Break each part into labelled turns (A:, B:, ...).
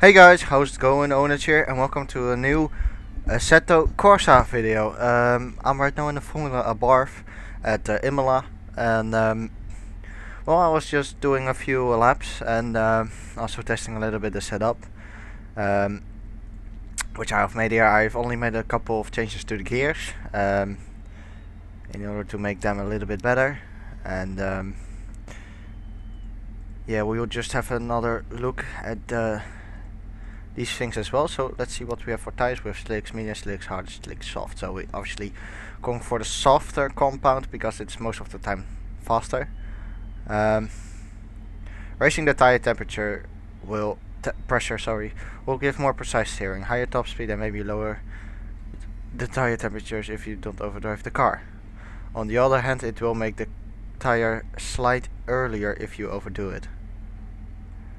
A: Hey guys, how's it going? Onage here, and welcome to a new Assetto Corsa video. I'm right now in the Formula Abarth at Imola, and well, I was just doing a few laps and also testing a little bit the setup, which I have made here. I've only made a couple of changes to the gears in order to make them a little bit better, and yeah, we will just have another look at these things as well. So let's see what we have for tires. We have slicks, medium slicks, hard slicks, soft. So we obviously going for the softer compound because it's most of the time faster. Raising the tire temperature will pressure will give more precise steering, higher top speed, and maybe lower the tire temperatures if you don't overdrive the car. On the other hand, it will make the tire slide earlier if you overdo it.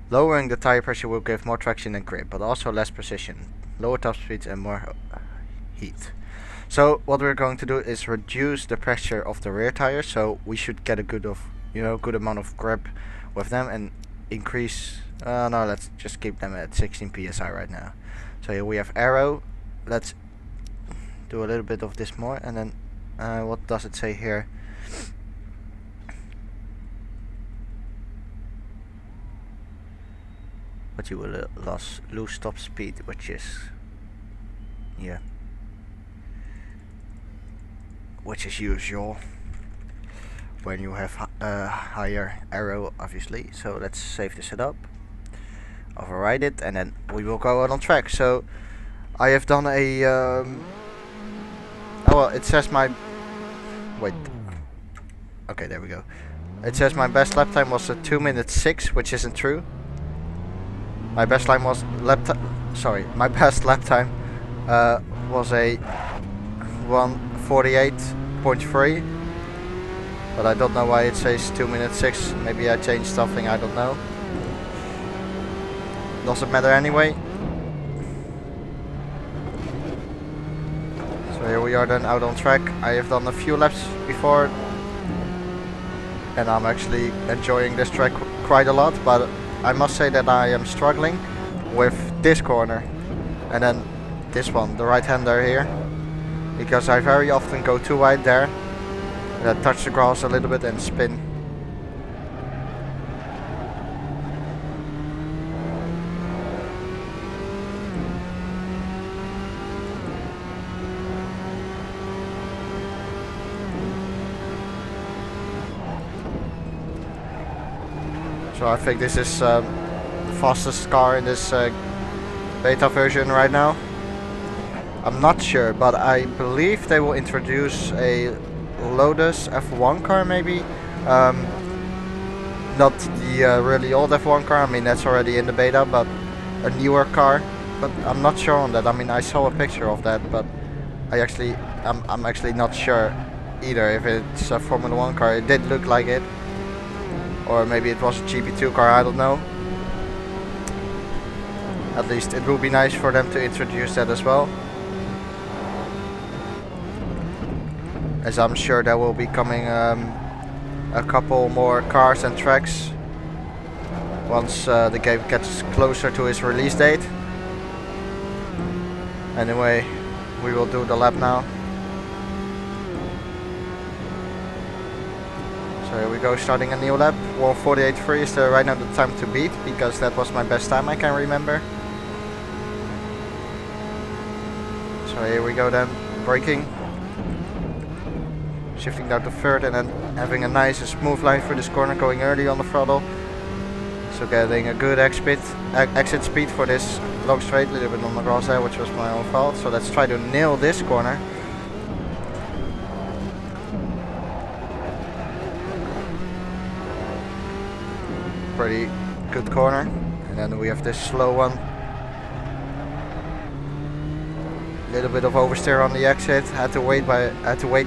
A: Lowering the tire pressure will give more traction and grip, but also less precision, lower top speeds and more heat. So what we're going to do is reduce the pressure of the rear tires, so we should get a good amount of grip with them and increase. No, let's just keep them at 16 psi right now. So here we have aero. Let's do a little bit of this more, and then what does it say here? But you will lose top speed, which is usual when you have higher aero, obviously. So let's save this setup, override it, and then we will go out on track. So I have done a oh well, it says my okay, there we go. It says my best lap time was a 2 minutes 6, which isn't true. My best time was my best lap time was a 1:48.3, but I don't know why it says 2 minutes 6. Maybe I changed something, I don't know. Doesn't matter anyway. So here we are then out on track. I have done a few laps before, and I'm actually enjoying this track quite a lot, but I must say that I am struggling with this corner and then this one, the right hander here, because I very often go too wide there and I touch the grass a little bit and spin. So I think this is the fastest car in this beta version right now. I'm not sure, but I believe they will introduce a Lotus F1 car maybe. Not the really old F1 car, I mean that's already in the beta, but a newer car. But I'm not sure on that. I mean I saw a picture of that, but I'm actually not sure either if it's a Formula 1 car. It did look like it. Or maybe it was a GP2 car, I don't know. At least it would be nice for them to introduce that as well, as I'm sure there will be coming a couple more cars and tracks once the game gets closer to its release date. Anyway, we will do the lap now. So here we go, starting a new lap. 1:48.3 is right now the time to beat, because that was my best time I can remember. So here we go then, braking. Shifting down to third and then having a nice and smooth line through this corner, going early on the throttle. So getting a good exit speed for this long straight, a little bit on the grass there, which was my own fault. So let's try to nail this corner. Pretty good corner, and then we have this slow one. Little bit of oversteer on the exit. Had to wait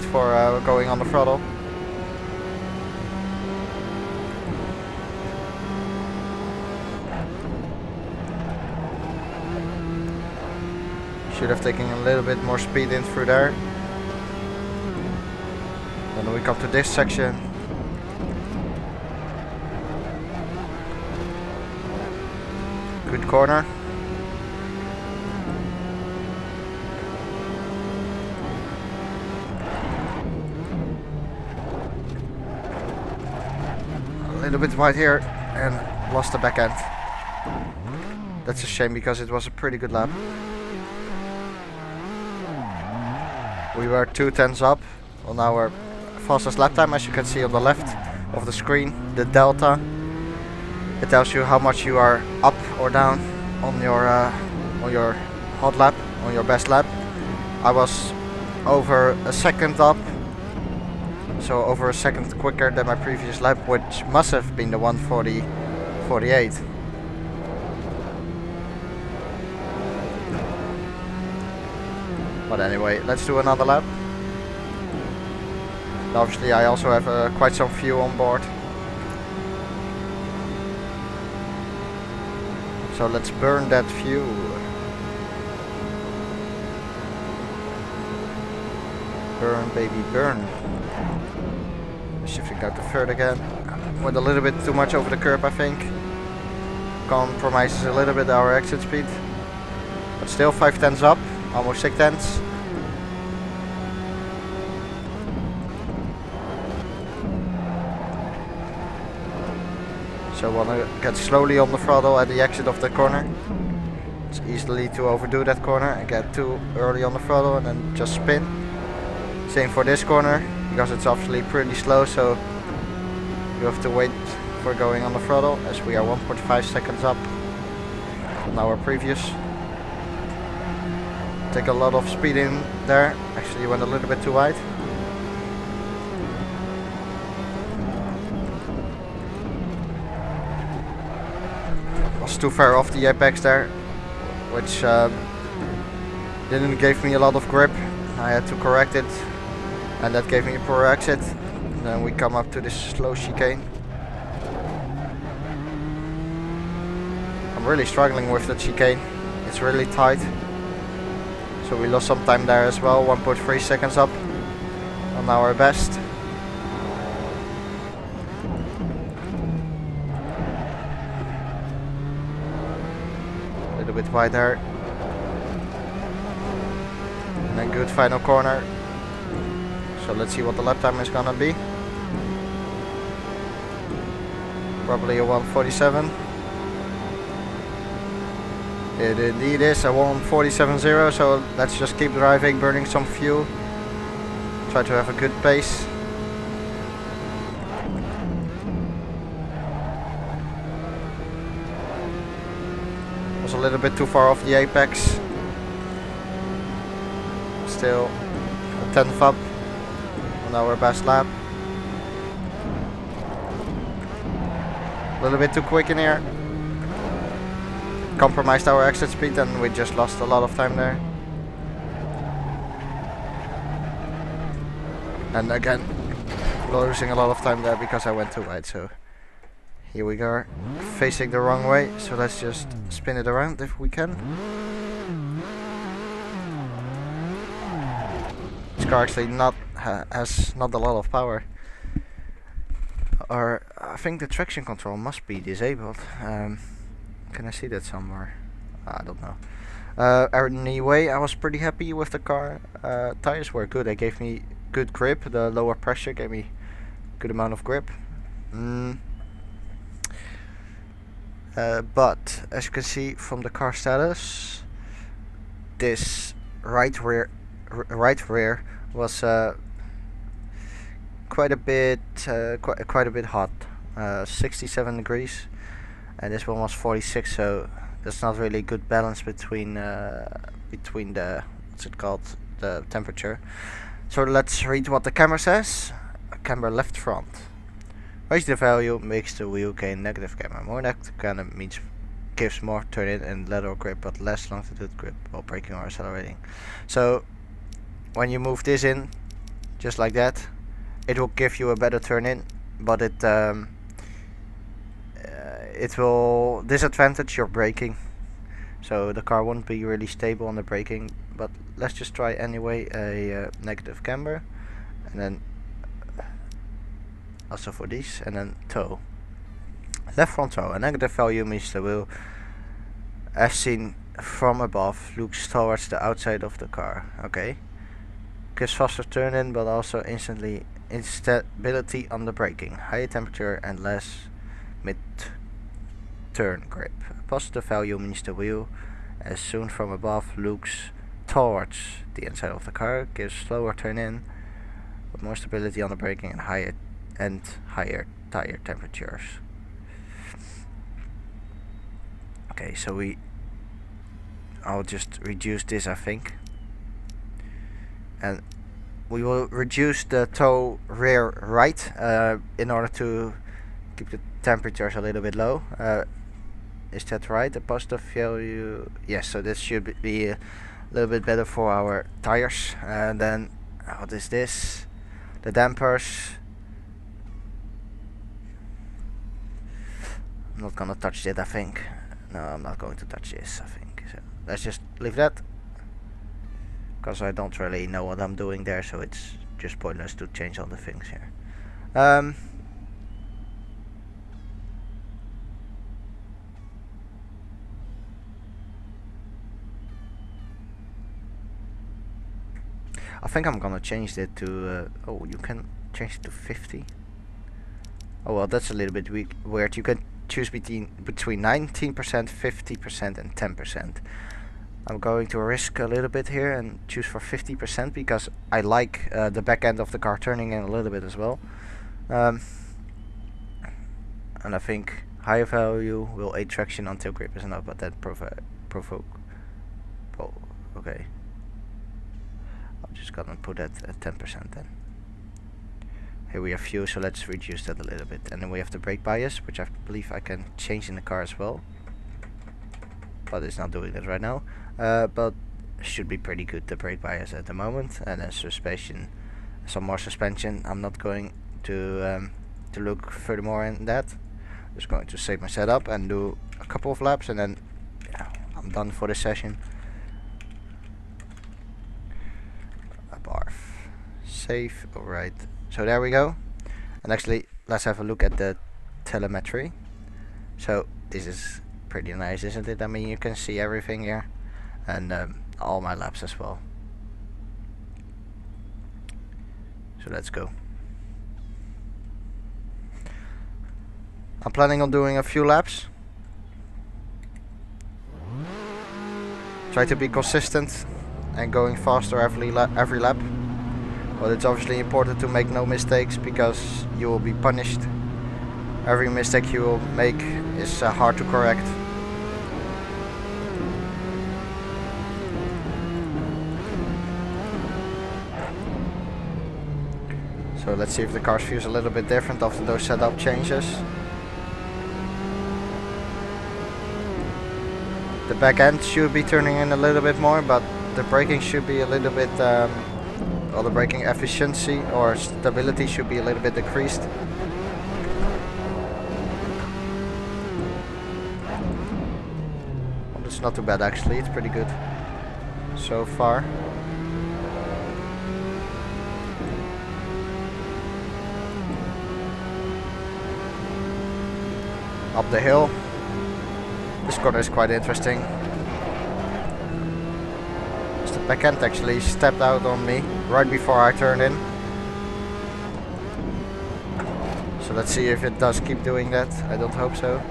A: for going on the throttle. Should have taken a little bit more speed in through there. Then we come to this section. Good corner. little bit wide here and lost the back end. That's a shame because it was a pretty good lap. We were 2 tenths up on our fastest lap time, as you can see on the left of the screen, the delta. It tells you how much you are up or down on your hot lap, on your best lap. I was over a second up, so over a second quicker than my previous lap, which must have been the 1:40.48. But anyway, let's do another lap. And obviously I also have quite some fuel on board. So let's burn that fuel. Burn, baby, burn. Shifting out to third again. Went a little bit too much over the curb, I think. Compromises a little bit our exit speed. But still 5 tenths up, almost 6 tenths. So want to get slowly on the throttle at the exit of the corner. It's easily to overdo that corner and get too early on the throttle and then just spin. Same for this corner, because it's obviously pretty slow, so you have to wait for going on the throttle, as we are 1.5 seconds up on our previous. Take a lot of speed in there. Actually went a little bit too wide. Was too far off the apex there, which didn't give me a lot of grip. I had to correct it, and that gave me a poor exit. And then we come up to this slow chicane. I'm really struggling with the chicane. It's really tight. So we lost some time there as well. 1.3 seconds up on our best. A little bit wide there. And a good final corner. So let's see what the lap time is gonna be. Probably a 1:47. It indeed is a 1:47.0, so let's just keep driving, burning some fuel. Try to have a good pace. Was a little bit too far off the apex. Still a 10th up on our best lap. A little bit too quick in here. Compromised our exit speed and we just lost a lot of time there. And again, losing a lot of time there because I went too wide. So here we go, facing the wrong way. So let's just spin it around if we can. This car actually has not a lot of power. Or I think the traction control must be disabled. Can I see that somewhere? I don't know. Anyway, I was pretty happy with the car. Tires were good. They gave me good grip. The lower pressure gave me good amount of grip. But as you can see from the car status, this right rear was quite a bit hot. 67 degrees. And this one was 46, so that's not really good balance between the the temperature. So let's read what the camera says. Camber left front. Raise the value makes the wheel gain negative camber. More negative camber means gives more turn in and lateral grip, but less longitude grip while braking or accelerating. So when you move this in, just like that, it will give you a better turn in, but it will disadvantage your braking, so the car won't be really stable on the braking. But let's just try anyway a negative camber, and then also for these, and then toe. Left front toe. A negative value means the wheel, as seen from above, looks towards the outside of the car. Okay. Gives faster turn in, but also instability on the braking. Higher temperature and less mid-turn grip. A positive value means the wheel, as seen from above, looks towards the inside of the car, gives slower turn in, with more stability on the braking and higher tire temperatures. Okay, so I'll just reduce this, I think, and we will reduce the toe rear right in order to keep the temperatures a little bit low. Is that right? A positive value? Yes, so this should be a little bit better for our tires. And then what is this? The dampers. I'm not gonna touch it, I think. No, I'm not going to touch this, I think. So let's just leave that, because I don't really know what I'm doing there, so it's just pointless to change all the things here. I think I'm gonna change it to oh, you can change it to 50. Oh well, that's a little bit weird. You can choose between 19%, 50% and 10%. I'm going to risk a little bit here and choose for 50%, because I like the back end of the car turning in a little bit as well. And I think higher value will aid traction until grip is enough, but that provoke. Oh, okay. I'm just gonna put that at 10% then. Here we have fuel, so let's reduce that a little bit. And then we have the brake bias, which I believe I can change in the car as well, but it's not doing that right now. But should be pretty good, the brake bias at the moment. And then suspension, some more suspension. I'm not going to look furthermore in that. Just going to save my setup and do a couple of laps, and then yeah, I'm done for this session. Abarth. Save. Alright. So there we go. And actually, let's have a look at the telemetry. So this is pretty nice, isn't it? I mean, you can see everything here, and all my laps as well. So let's go. I'm planning on doing a few laps. Try to be consistent and going faster every lap. But it's obviously important to make no mistakes, because you will be punished. Every mistake you will make is hard to correct. So let's see if the car feels a little bit different after those setup changes. The back end should be turning in a little bit more, but the braking should be a little bit well, the braking efficiency or stability should be a little bit decreased. Well, it's not too bad actually, it's pretty good so far. Up the hill. This corner is quite interesting. The back end actually stepped out on me right before I turned in. So let's see if it does keep doing that. I don't hope so.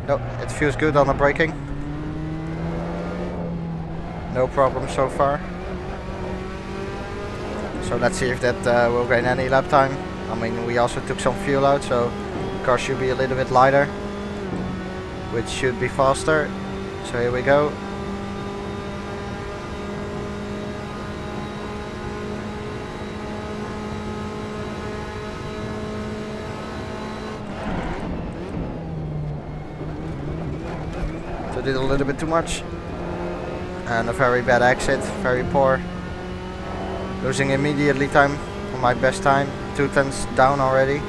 A: No, it feels good on the braking. No problem so far. So let's see if that will gain any lap time. I mean, we also took some fuel out, so the car should be a little bit lighter, which should be faster. So here we go. Did a little bit too much, and a very bad exit, very poor. Losing immediately time for my best time, 2/10 down already.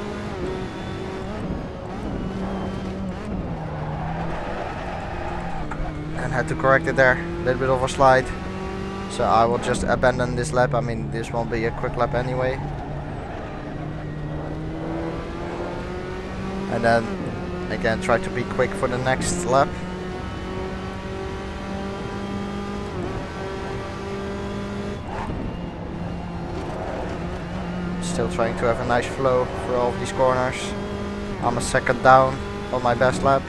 A: and had to correct it there. A little bit of a slide. So I will just abandon this lap. I mean, this won't be a quick lap anyway. And then again try to be quick for the next lap. Still trying to have a nice flow through all of these corners. I'm a second down on my best lap.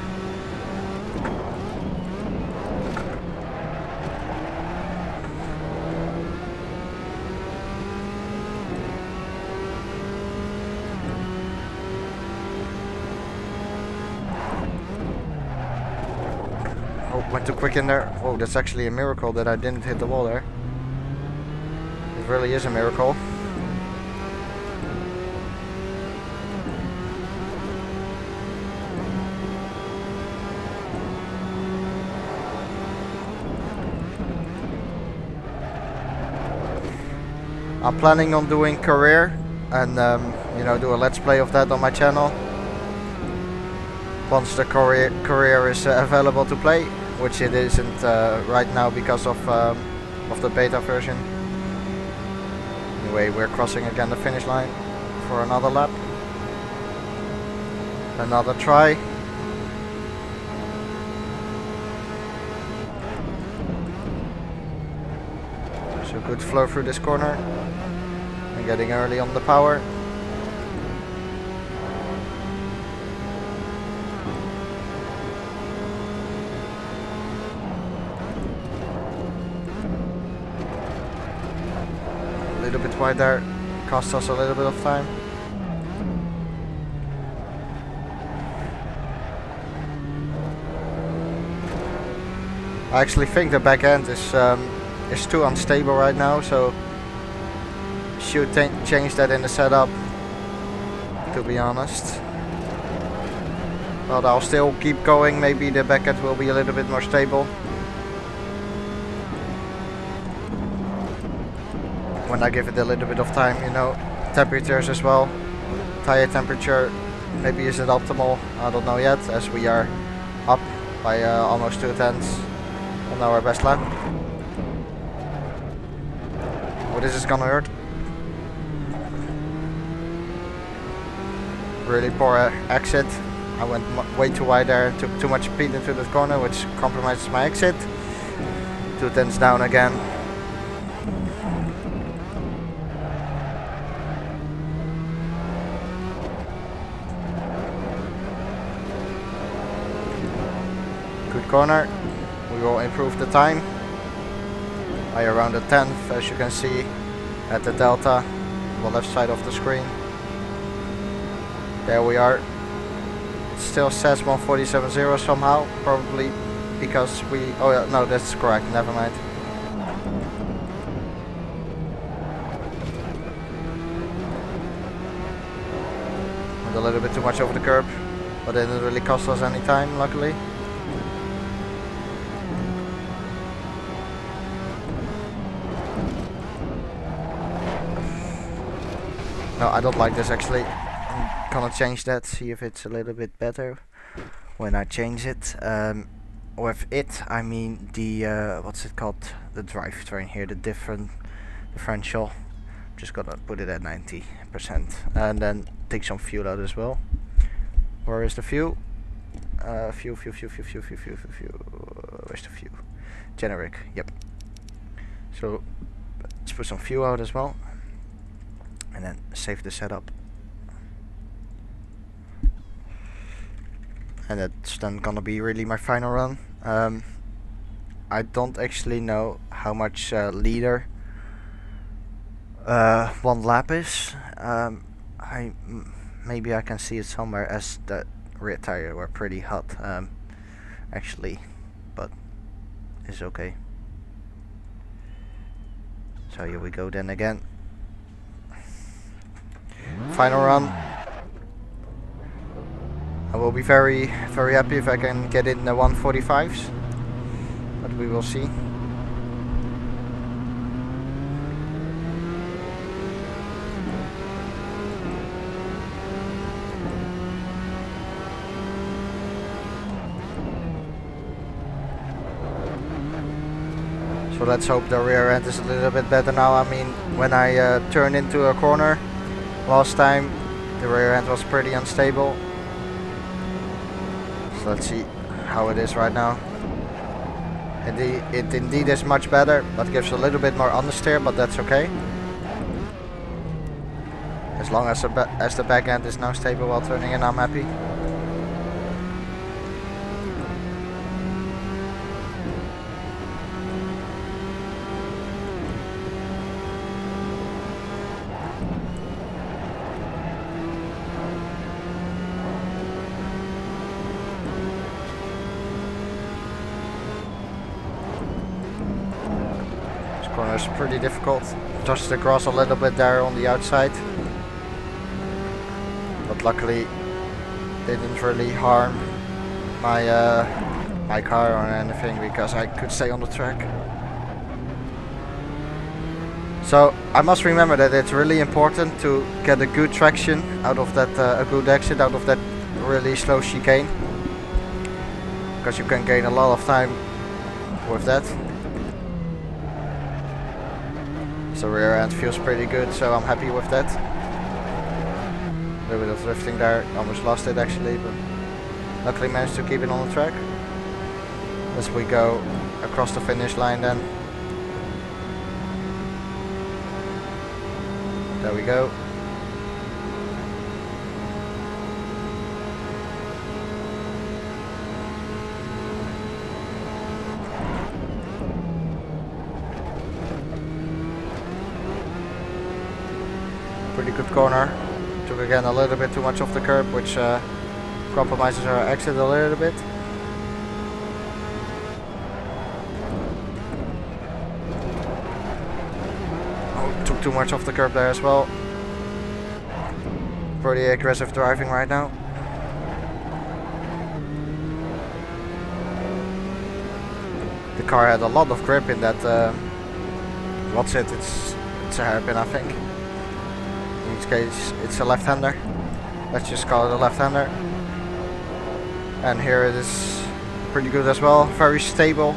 A: Went too quick in there. Oh, that's actually a miracle that I didn't hit the wall there. It really is a miracle. I'm planning on doing career and you know, do a let's play of that on my channel once the career is available to play, which it isn't right now because of the beta version. Anyway, we're crossing again the finish line for another lap, another try. So good flow through this corner and getting early on the power. A little bit wide there, cost us a little bit of time. I actually think the back end is too unstable right now, so should change that in the setup, to be honest. But I'll still keep going, maybe the back end will be a little bit more stable when I give it a little bit of time, you know. Temperatures as well, tire temperature maybe isn't optimal, I don't know yet, as we are up by almost 2/10 on our best lap. Oh, this is gonna hurt. Really poor exit. I went way too wide there, took too much speed into the corner, which compromises my exit. 2/10 down again. Good corner. We will improve the time by around a 10th, as you can see at the delta on the left side of the screen. There we are. It still says 1:47.0 somehow, probably because we... oh yeah, no, that's correct, never mind. Went a little bit too much over the curb, but it didn't really cost us any time, luckily. No, I don't like this actually. I'm gonna change that, see if it's a little bit better when I change it. With it, I mean the, what's it called? The drivetrain here, the differential. Just gonna put it at 90%. And then take some fuel out as well. Where is the fuel? Fuel. Where's the fuel? Generic, yep. So, let's put some fuel out as well. And then save the setup. And that's then gonna be really my final run. I don't actually know how much liter one lap is. Maybe I can see it somewhere, as the rear tire were pretty hot actually, but it's okay. So here we go then again. Final run. I will be very happy if I can get in the 1:45s, but we will see. So let's hope the rear end is a little bit better now. I mean, when I turned into a corner last time, the rear end was pretty unstable. So let's see how it is right now. It indeed is much better, but gives a little bit more understeer, but that's okay. As long as the back end is now stable while turning in, I'm happy. This corner is pretty difficult. Touched the grass a little bit there on the outside. But luckily they didn't really harm my my car or anything, because I could stay on the track. So I must remember that it's really important to get a good traction out of that, a good exit out of that really slow chicane, because you can gain a lot of time with that. So rear end feels pretty good, so I'm happy with that. A little bit of drifting there, almost lost it actually, but luckily managed to keep it on the track. As we go across the finish line then. There we go. Pretty good corner. Took again a little bit too much off the curb, which compromises our exit a little bit. Oh, took too much off the curb there as well. Pretty aggressive driving right now. The car had a lot of grip in that. What's it? It's a hairpin, I think. In this case, it's a left-hander. Let's just call it a left-hander. And here it is pretty good as well. Very stable.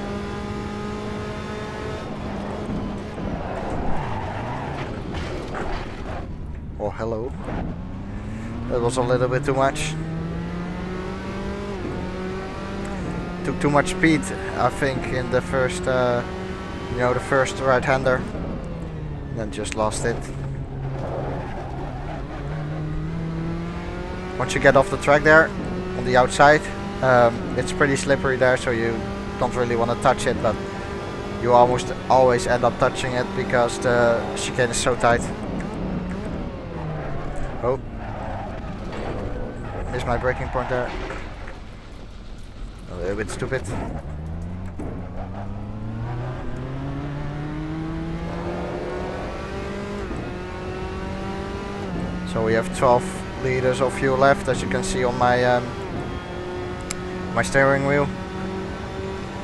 A: Oh, hello. That was a little bit too much. Took too much speed, I think, in the first, the first right-hander. Then just lost it. Once you get off the track there, on the outside, it's pretty slippery there, so you don't really want to touch it, but you almost always end up touching it because the chicane is so tight. Oh, missed my braking point there. A little bit stupid. So we have 12 liters of fuel left, as you can see on my my steering wheel,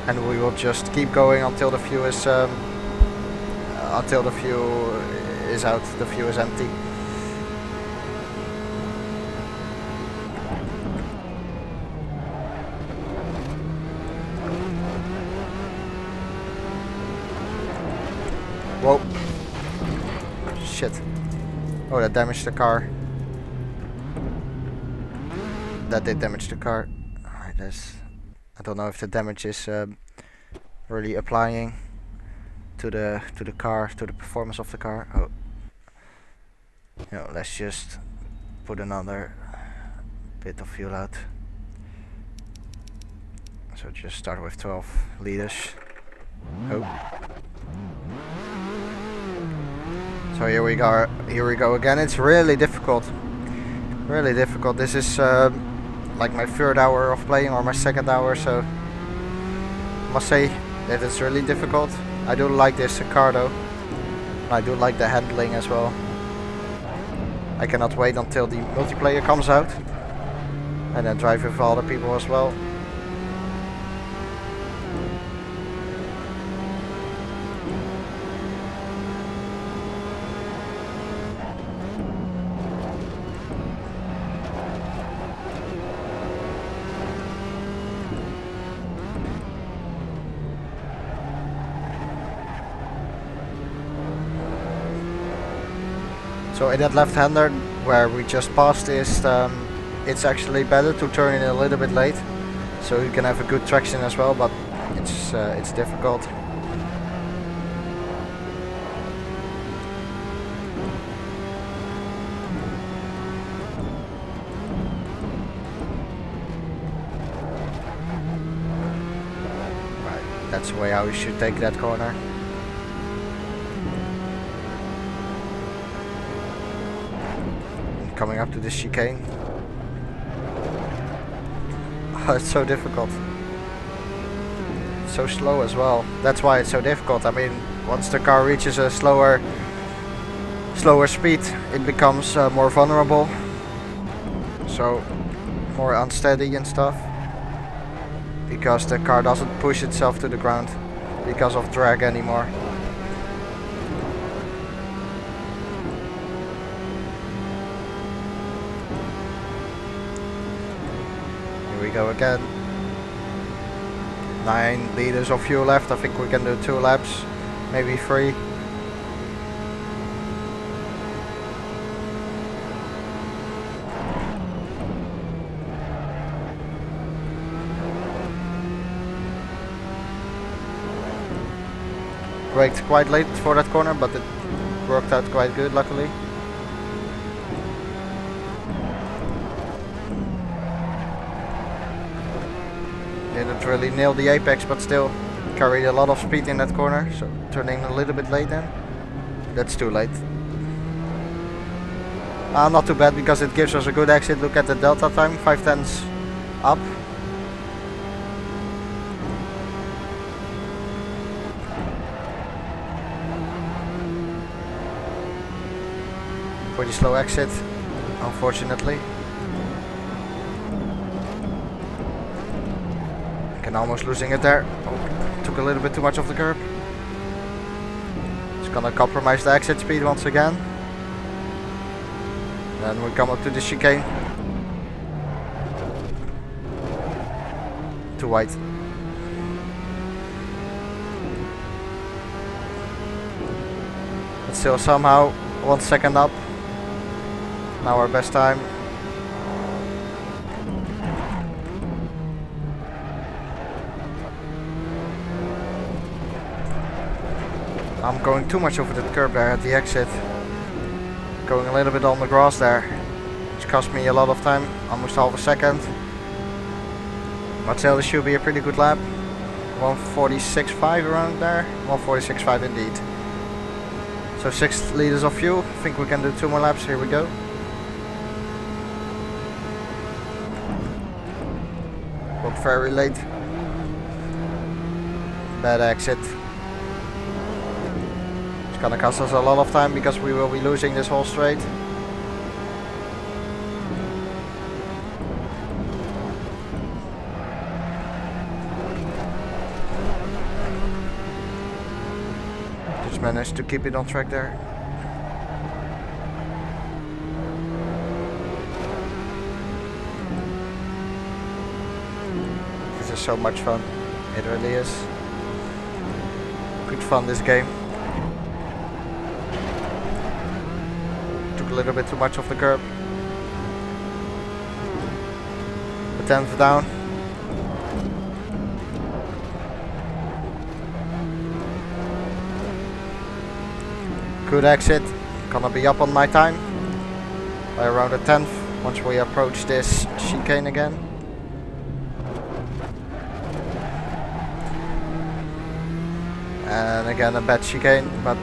A: and we will just keep going until the fuel is out, the fuel is empty. Whoa! Shit! Oh, that damaged the car. That did damage the car. I don't know if the damage is really applying to the car, to the performance of the car. Oh, let's just put another bit of fuel out. So just start with 12 liters. Oh. So here we go. Here we go again. It's really difficult. Really difficult. This is like my third hour of playing, or my second hour, so I must say that it's really difficult. I do like this car though. I do like the handling as well. I cannot wait until the multiplayer comes out and then drive with other people as well. So in that left-hander where we just passed is it's actually better to turn in a little bit late, so you can have a good traction as well, but it's difficult. Right, that's the way how we should take that corner. Coming up to this chicane. Oh, it's so difficult. So slow as well. That's why it's so difficult. I mean, once the car reaches a slower speed, it becomes more vulnerable. So more unsteady and stuff. Because the car doesn't push itself to the ground because of drag anymore. Here we go again. 9 liters of fuel left. I think we can do 2 laps, maybe 3. Braked quite late for that corner, but it worked out quite good, luckily. Didn't really nail the apex, but still carried a lot of speed in that corner, so turning a little bit late then. That's too late. Not too bad, because it gives us a good exit. Look at the delta time, 5/10 up. Pretty slow exit, unfortunately. Can almost losing it there. Oh, took a little bit too much of the curb. It's gonna compromise the exit speed once again. Then we come up to the chicane. Too wide. But still somehow 1 second up. Now our best time. I'm going too much over the curb there at the exit. Going a little bit on the grass there, which cost me a lot of time, almost half a second. But still, this should be a pretty good lap. 146.5 around there. 146.5 indeed. So 6 liters of fuel. I think we can do 2 more laps. Here we go. Got very late. Bad exit. It's gonna cost us a lot of time because we will be losing this whole straight. Just managed to keep it on track there. This is so much fun. It really is. Good fun, this game. Took a little bit too much off the curb. The 10th down. Good exit. Gonna be up on my time by around the 10th once we approach this chicane again. And again a bad chicane, but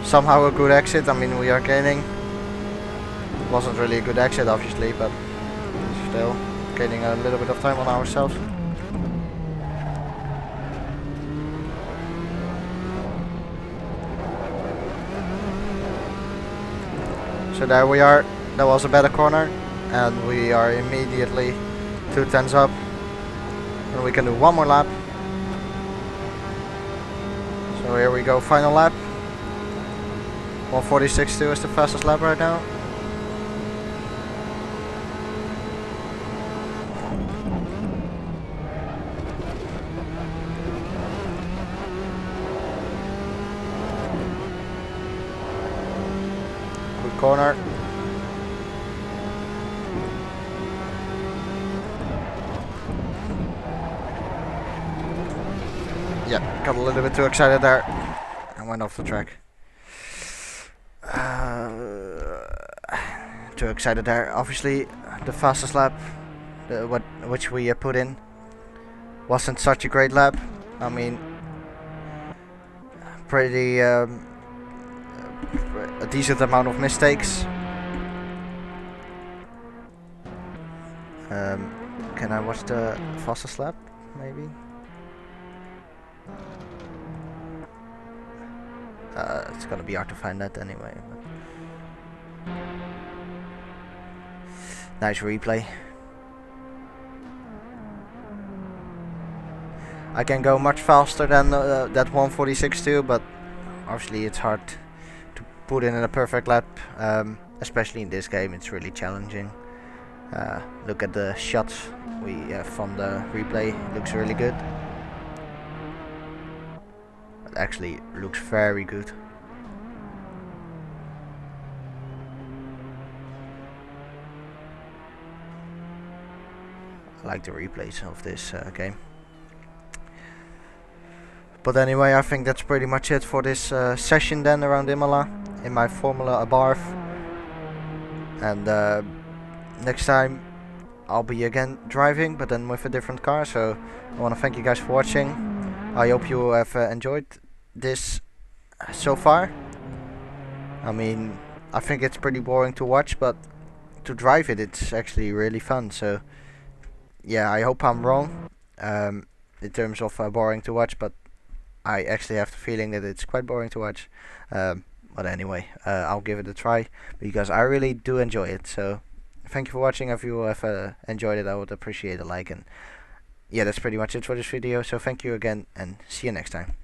A: somehow a good exit. I mean, we are gaining. Wasn't really a good exit obviously, but still gaining a little bit of time on ourselves. So there we are. That was a better corner, and we are immediately 2/10 up, and we can do 1 more lap. So here we go, final lap. 146.2 is the fastest lap right now. corner. Yeah, got a little bit too excited there and went off the track. Too excited there. Obviously, the fastest lap, which we put in, wasn't such a great lap. I mean, pretty a decent amount of mistakes. Can I watch the fastest lap, maybe? It's gonna be hard to find that anyway. But nice replay. I can go much faster than that 146.2, but obviously it's hard to put in a perfect lap, especially in this game. It's really challenging. Look at the shots we have from the replay. Looks really good. It actually looks very good. I like the replays of this game. But anyway, I think that's pretty much it for this session then around Imola in my Formula Abarth. And next time I'll be again driving, but then with a different car. So I want to thank you guys for watching. I hope you have enjoyed this so far. I mean, I think it's pretty boring to watch, but to drive it, it's actually really fun. So yeah, I hope I'm wrong in terms of boring to watch, but I actually have the feeling that it's quite boring to watch. But anyway, I'll give it a try because I really do enjoy it. So thank you for watching. If you have enjoyed it, I would appreciate a like. And yeah, that's pretty much it for this video. So thank you again and see you next time.